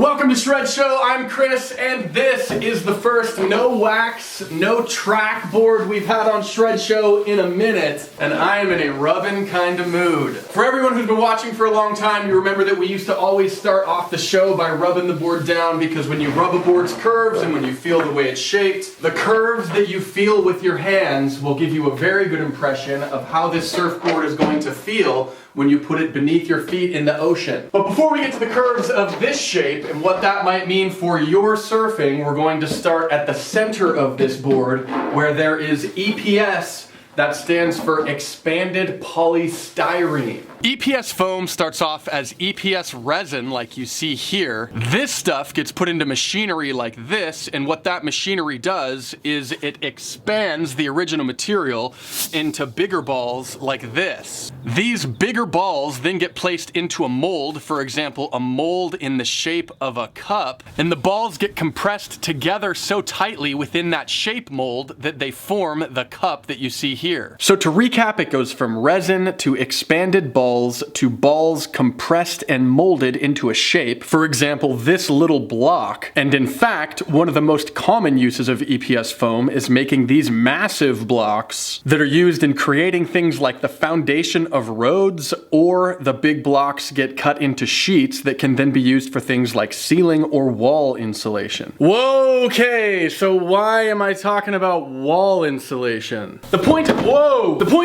Welcome to Shred Show, I'm Chris, and this is the first no wax, no track board we've had on Shred Show in a minute, and I am in a rubbin' kind of mood. For everyone who's been watching for a long time, you remember that we used to always start off the show by rubbing the board down, because when you rub a board's curves and when you feel the way it's shaped, the curves that you feel with your hands will give you a very good impression of how this surfboard is going to feel when you put it beneath your feet in the ocean. But before we get to the curves of this shape and what that might mean for your surfing, we're going to start at the center of this board where there is EPS. That stands for Expanded Polystyrene. EPS foam starts off as EPS resin like you see here. This stuff gets put into machinery like this, and what that machinery does is it expands the original material into bigger balls like this. These bigger balls then get placed into a mold, for example, a mold in the shape of a cup, and the balls get compressed together so tightly within that shape mold that they form the cup that you see here. So to recap, it goes from resin to expanded balls to balls compressed and molded into a shape, for example, this little block. And in fact, one of the most common uses of EPS foam is making these massive blocks that are used in creating things like the foundation of roads, or the big blocks get cut into sheets that can then be used for things like ceiling or wall insulation. Whoa, okay, so why am I talking about wall insulation? The point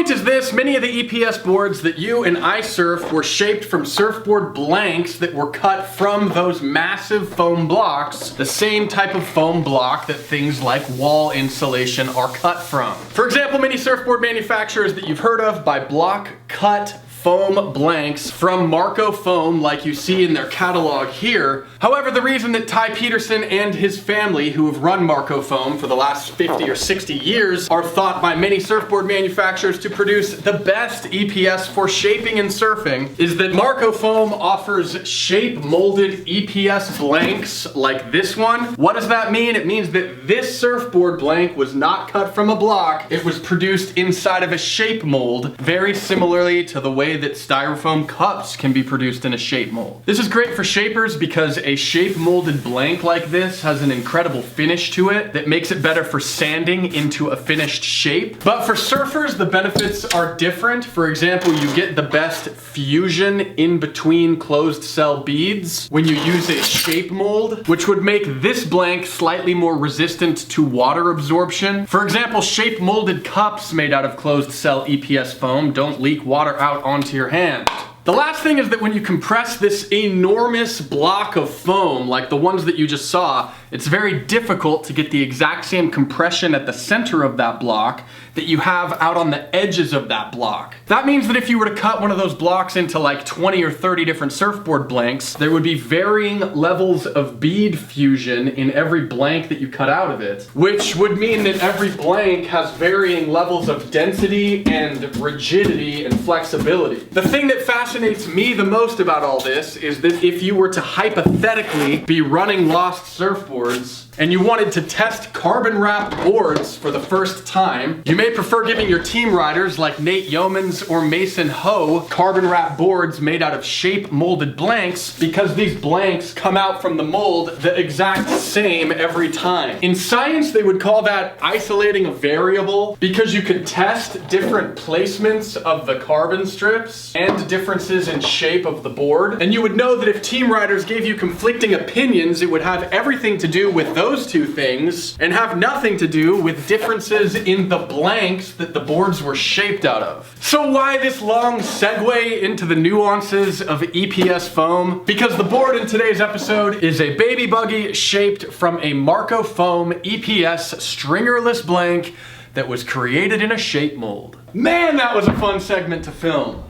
is this: many of the EPS boards that you and I surf were shaped from surfboard blanks that were cut from those massive foam blocks, the same type of foam block that things like wall insulation are cut from. For example, many surfboard manufacturers that you've heard of buy block cut foam blanks from Marko Foam like you see in their catalog here. However, the reason that Ty Peterson and his family, who have run Marko Foam for the last 50 or 60 years, are thought by many surfboard manufacturers to produce the best EPS for shaping and surfing, is that Marko Foam offers shape molded EPS blanks like this one. What does that mean? It means that this surfboard blank was not cut from a block, it was produced inside of a shape mold, very similarly to the way that styrofoam cups can be produced in a shape mold. This is great for shapers because a shape molded blank like this has an incredible finish to it that makes it better for sanding into a finished shape. But for surfers, the benefits are different. For example, you get the best fusion in between closed cell beads when you use a shape mold, which would make this blank slightly more resistant to water absorption. For example, shape molded cups made out of closed cell EPS foam don't leak water out onto your hand. The last thing is that when you compress this enormous block of foam, like the ones that you just saw, it's very difficult to get the exact same compression at the center of that block that you have out on the edges of that block. That means that if you were to cut one of those blocks into like 20 or 30 different surfboard blanks, there would be varying levels of bead fusion in every blank that you cut out of it, which would mean that every blank has varying levels of density and rigidity and flexibility. The thing that fascinates me the most about all this is that if you were to hypothetically be running lost surfboards and you wanted to test carbon wrapped boards for the first time, you may prefer giving your team riders like Nate Yeomans or Mason Ho carbon wrapped boards made out of shape molded blanks, because these blanks come out from the mold the exact same every time. In science, they would call that isolating a variable, because you could test different placements of the carbon strips and differences in shape of the board. And you would know that if team riders gave you conflicting opinions, it would have everything to do with those two things and have nothing to do with differences in the blanks that the boards were shaped out of. So why this long segue into the nuances of EPS foam? Because the board in today's episode is a baby buggy shaped from a Marko Foam EPS stringerless blank that was created in a shape mold. Man, that was a fun segment to film.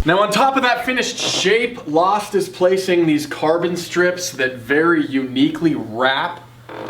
Now, on top of that finished shape, Lost is placing these carbon strips that very uniquely wrap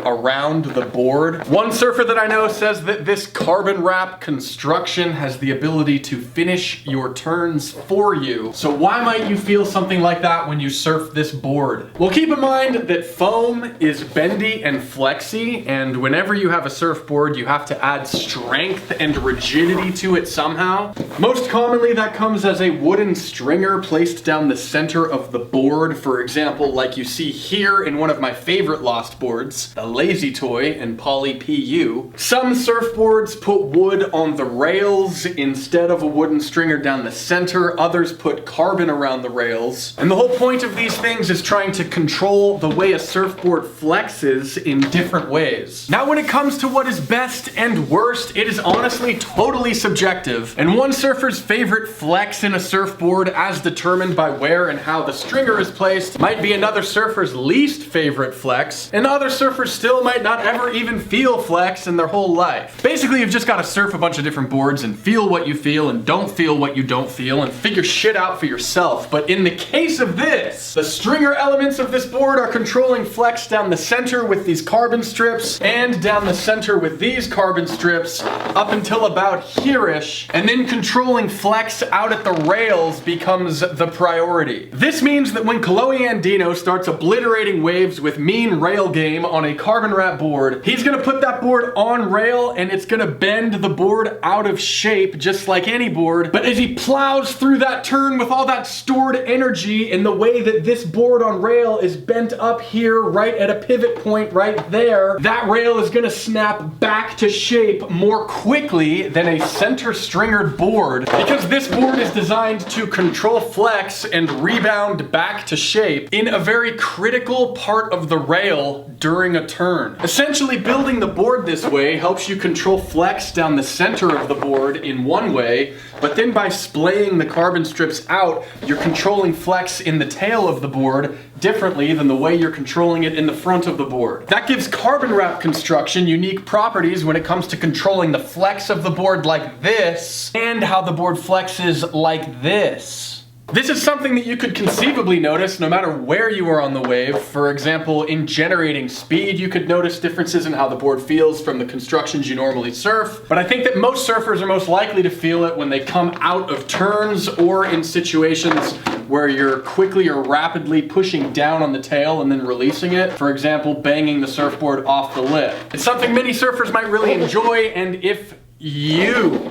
around the board. One surfer that I know says that this carbon wrap construction has the ability to finish your turns for you. So why might you feel something like that when you surf this board? Well, keep in mind that foam is bendy and flexy, and whenever you have a surfboard, you have to add strength and rigidity to it somehow. Most commonly, that comes as a wooden stringer placed down the center of the board. For example, like you see here in one of my favorite Lost boards, the Lazy Toy in Poly PU. Some surfboards put wood on the rails instead of a wooden stringer down the center. Others put carbon around the rails. And the whole point of these things is trying to control the way a surfboard flexes in different ways. Now, when it comes to what is best and worst, it is honestly totally subjective. And one surfer's favorite flex in a surfboard, as determined by where and how the stringer is placed, might be another surfer's least favorite flex, and other surfers still might not ever even feel flex in their whole life. Basically, you've just got to surf a bunch of different boards and feel what you feel and don't feel what you don't feel and figure shit out for yourself. But in the case of this, the stringer elements of this board are controlling flex down the center with these carbon strips and down the center with these carbon strips up until about here-ish, and then controlling flex out at the rails becomes the priority. This means that when Kolohe Andino starts obliterating waves with mean rail game on a carbon wrap board, he's gonna put that board on rail and it's gonna bend the board out of shape just like any board. But as he plows through that turn with all that stored energy in the way that this board on rail is bent up here right at a pivot point right there, that rail is gonna snap back to shape more quickly than a center stringered board, because this board is designed to control flex and rebound back to shape in a very critical part of the rail during a turn. Essentially, building the board this way helps you control flex down the center of the board in one way, but then by splaying the carbon strips out, you're controlling flex in the tail of the board differently than the way you're controlling it in the front of the board. That gives carbon wrap construction unique properties when it comes to controlling the flex of the board like this and how the board flexes like this. This is something that you could conceivably notice no matter where you are on the wave. For example, in generating speed, you could notice differences in how the board feels from the constructions you normally surf. But I think that most surfers are most likely to feel it when they come out of turns or in situations where you're quickly or rapidly pushing down on the tail and then releasing it. For example, banging the surfboard off the lip. It's something many surfers might really enjoy, and if you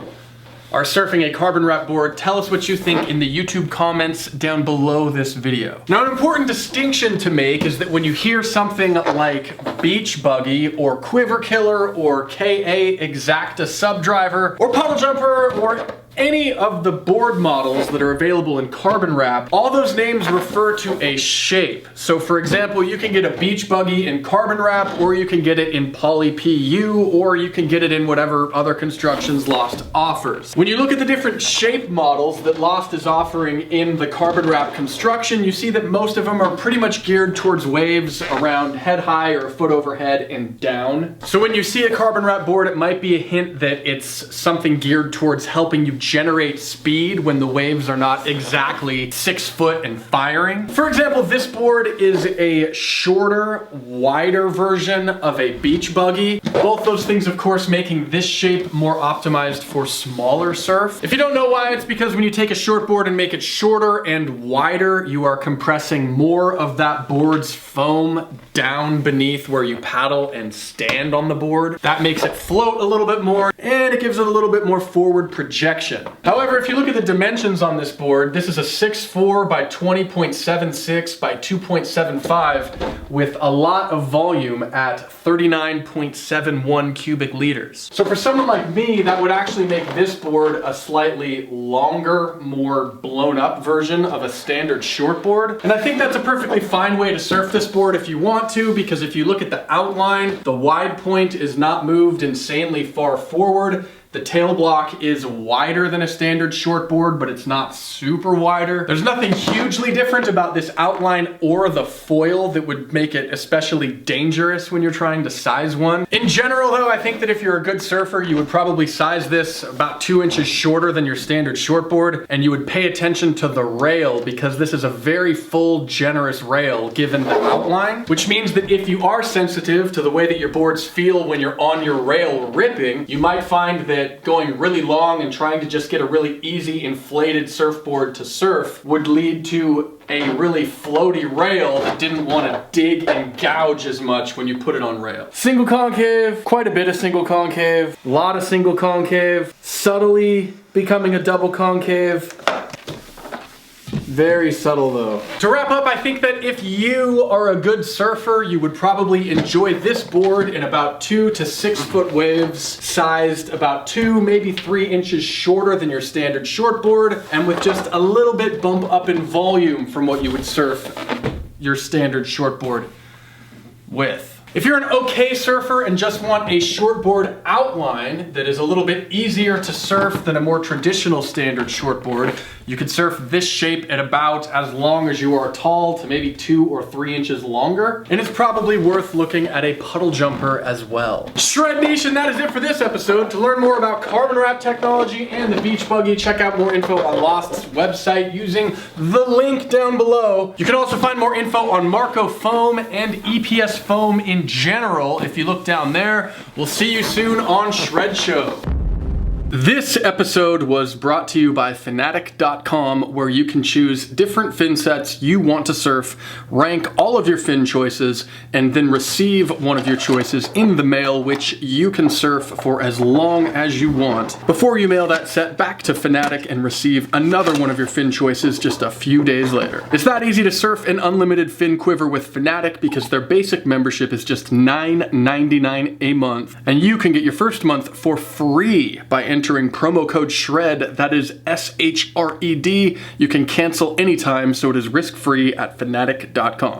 are surfing a carbon wrap board, tell us what you think in the YouTube comments down below this video. Now, an important distinction to make is that when you hear something like beach buggy or quiver killer or KA exacta subdriver or puddle jumper or any of the board models that are available in carbon wrap, all those names refer to a shape. So for example, you can get a beach buggy in carbon wrap, or you can get it in Poly PU, or you can get it in whatever other constructions Lost offers. When you look at the different shape models that Lost is offering in the carbon wrap construction, you see that most of them are pretty much geared towards waves around head high or a foot overhead and down. So when you see a carbon wrap board, it might be a hint that it's something geared towards helping you generate speed when the waves are not exactly 6 foot and firing. For example, this board is a shorter, wider version of a beach buggy. Both those things, of course, making this shape more optimized for smaller surf. If you don't know why, it's because when you take a short board and make it shorter and wider, you are compressing more of that board's foam down beneath where you paddle and stand on the board. That makes it float a little bit more, and it gives it a little bit more forward projection. However, if you look at the dimensions on this board, this is a 6'4" by 20.76 by 2.75 with a lot of volume at 39.71 cubic liters. So for someone like me, that would actually make this board a slightly longer, more blown up version of a standard shortboard. And I think that's a perfectly fine way to surf this board if you want to, because if you look at the outline, the wide point is not moved insanely far forward. The tail block is wider than a standard shortboard, but it's not super wider. There's nothing hugely different about this outline or the foil that would make it especially dangerous when you're trying to size one. In general though, I think that if you're a good surfer, you would probably size this about 2 inches shorter than your standard shortboard, and you would pay attention to the rail because this is a very full, generous rail given the outline, which means that if you are sensitive to the way that your boards feel when you're on your rail ripping, you might find that going really long and trying to just get a really easy inflated surfboard to surf would lead to a really floaty rail that didn't want to dig and gouge as much when you put it on rail. Single concave, quite a bit of single concave, a lot of single concave, subtly becoming a double concave. Very subtle though. To wrap up, I think that if you are a good surfer, you would probably enjoy this board in about 2 to 6 foot waves, sized about 2, maybe 3 inches shorter than your standard shortboard, and with just a little bit bump up in volume from what you would surf your standard shortboard with. If you're an okay surfer and just want a shortboard outline that is a little bit easier to surf than a more traditional standard shortboard, you could surf this shape at about as long as you are tall to maybe 2 or 3 inches longer. And it's probably worth looking at a puddle jumper as well. Shred Nation, that is it for this episode. To learn more about carbon wrap technology and the beach buggy, check out more info on Lost's website using the link down below. You can also find more info on Marko Foam and EPS Foam in general if you look down there. We'll see you soon on Shred Show. This episode was brought to you by Fnatic.com, where you can choose different fin sets you want to surf, rank all of your fin choices, and then receive one of your choices in the mail, which you can surf for as long as you want before you mail that set back to Fnatic and receive another one of your fin choices just a few days later. It's that easy to surf an unlimited fin quiver with Fnatic because their basic membership is just $9.99 a month, and you can get your first month for free by entering promo code SHRED, that is SHRED. You can cancel anytime, so it is risk-free at Fnatic.com.